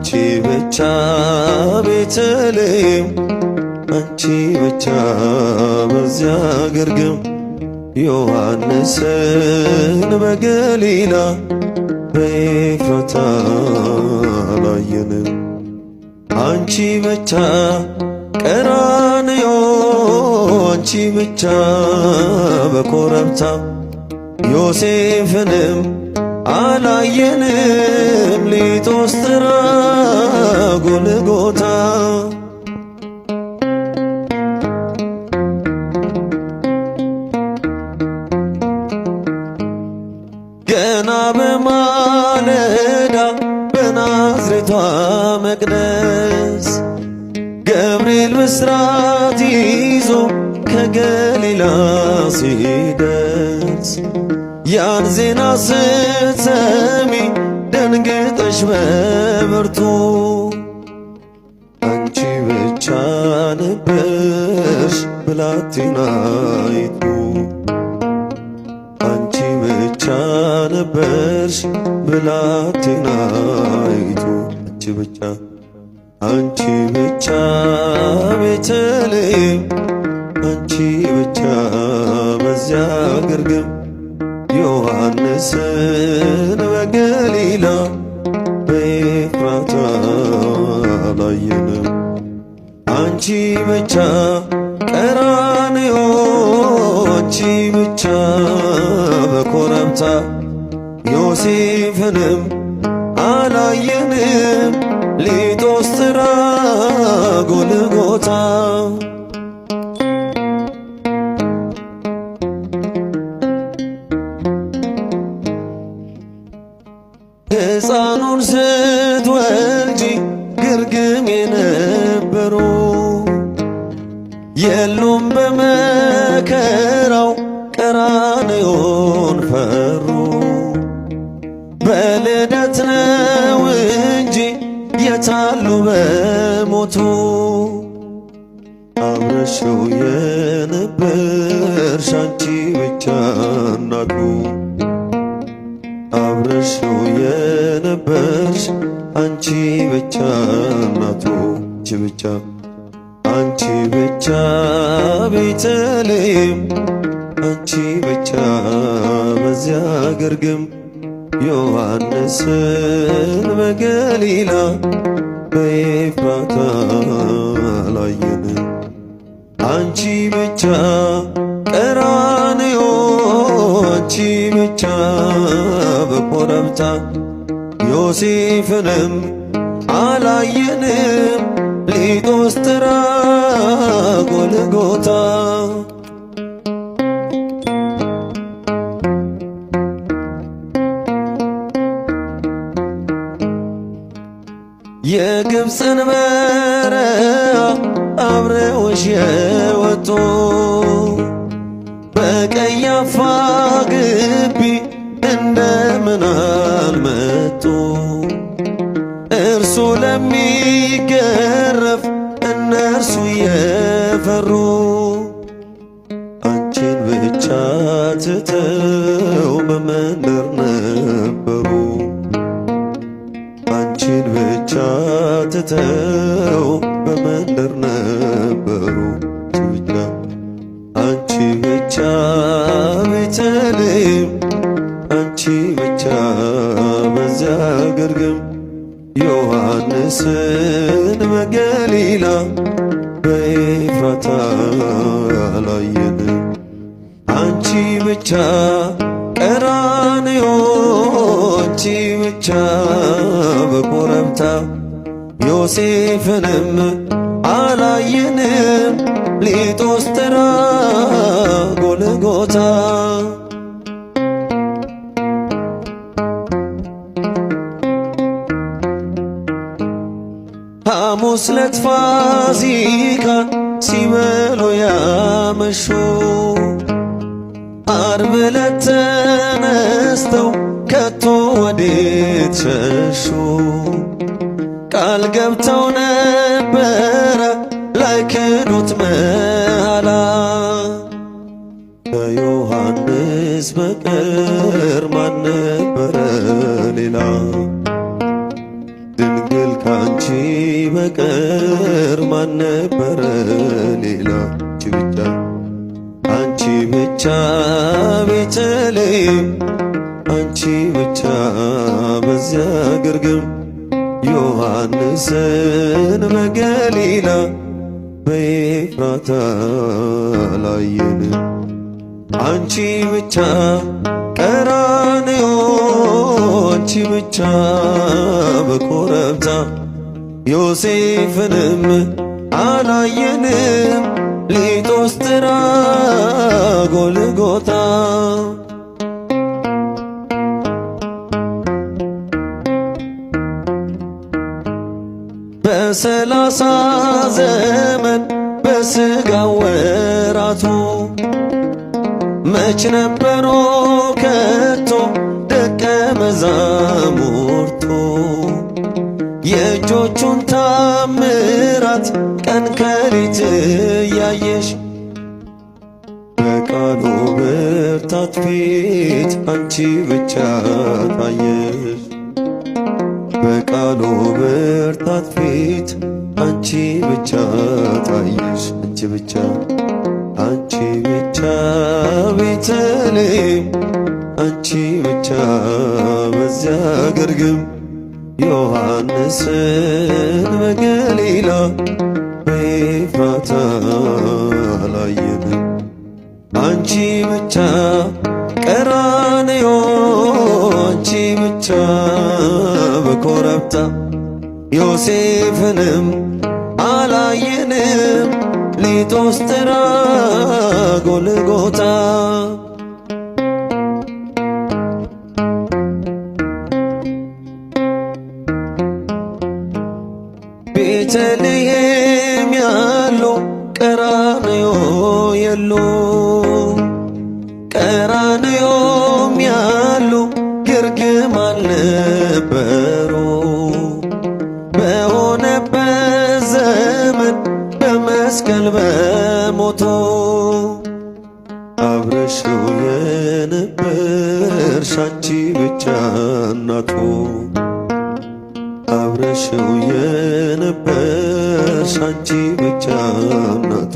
አንቺ ብቻ ቤተልሔም አንቺ ብቻ በዚያ ግርግም ዮሐንስን በገሊላ በኤፍራታ አላየንም። አንቺ ብቻ ቀራንዮ አንቺ ብቻ በኮረብታ ዮሴፍንም አላየንም ሊጦስትራ ጎልጎታ ገና በማለዳ በናዝሬቷ መቅደስ ገብርኤል ብስራት ይዞ ከገሊላ ሲደርስ ያን ዜና ስትሰሚ ደንግጠሽ በብርቱ አንቺ ብቻ ነበርሽ ብላቴናይቱ አንቺ ብቻ ነበርሽ ብላቴናይቱ አንቺ ብቻ ቤተልሔም አንቺ ብቻ በዚያ ግርግም ዮሐንስን በገሊላ በኤፍራታ አላየንም። አንቺ ብቻ ቀራንዮ አንቺ ብቻ በኮረብታ ዮሴፍንም አላየንም ሊጦስትራ ጎልጎታ ሕፃኑን ስትወልጂ ግርግም የነበሩ የሉም በመከራው ቀራንዮን ፈሩ። በልደት ነው እንጂ የታሉ በሞቱ አብረሽው የነበርሽ አንቺ ብቻ እናቱ አብረሽው የነበርሽ አንቺ ብቻ እናቱ አንቺ ብቻ ቤተልሔም አንቺ ብቻ በዚያ ግርግም ዮሐንስን በገሊላ በኤፍራታ አላየንም። አንቺ ብቻ ቀራንዮ አንቺ ብቻ በኮረብታ ዮሴፍንም አላየንም ሊጦስትራ ጎልጎታ የግብፅን በረሃ አብረውሽ የወጡ በቀያፋ ግቢ እንደምን አልመጡ እርሱ ለሚገረፍ እነርሱ የፈሩ አንቺን ብቻ ትተው በመንደር ነበሩ አንቺን ብቻ ትተው በመንደር ነበሩ አንቺ ብቻ ቤተልሔም አንቺ ብቻ በዚያ ግርግም ዮሐንስን በገሊላ በኤፍራታ አላየንም። አንቺ ብቻ ቀራንዮ አንቺ ብቻ በኮረብታ ዮሴፍንም አላየንም ሊጦስትራ ጎልጎታ ሐሙስ ዕለት ፋሲካ ሲበሉ ያመሹ ዓርብ ዕለት ተነስተው ከቶ ወዴት ሸሹ? ቃል ገብተው ነበረ ላይክዱት መሐላ ከዮሐንስ በቀር ማን ነበረ ሌላ? ድንግል ካንቺ በቀር ማን ነበረ ሌላ? አንቺ ብቻ ቤተልሔም፣ አንቺ ብቻ በዚያ ግርግም ዮሐንስን በገሊላ በኤፍራታ ላየን። አንቺ ብቻ ቀራንዮ፣ አንቺ ብቻ በኮረብታ ዮሴፍንም አላየንም ሊጦስትራ ጎልጎታ። በ30 ዘመን በሥጋ ወራቱ መች ነበሮ ከቶ ደቀ መዛሙርቱ የእጆቹን ታምራት ቀን ከሌት እያየሽ በቃሉ ብርታት ፊት አንቺ ብቻ ታየሽ። በቃሉ ብርታት ፊት አንቺ ብቻ ታየሽ። አንቺ ብቻ አንቺ ብቻ ቤተልሔም፣ አንቺ ብቻ በዚያ ግርግም ዮሐንስን በገሊላ በኤፍራታ አላየንም። አንቺ ብቻ ቀራንዮ፣ አንቺ ብቻ በኮረብታ ዮሴፍንም አላየንም ሊጦስትራ ጎልጎታ። ቤተልሔም ያሉ ቀራንዮ የሉ፣ ቀራንዮም ያሉ ግርግም አልነበሩ። በሆነበት ዘመን በመስቀል በሞቶ አብረሽው የነበርሽ አንቺ ብቻ እናቱ፣ አብረሽው የነበርሽ አንቺ ብቻ እናቱ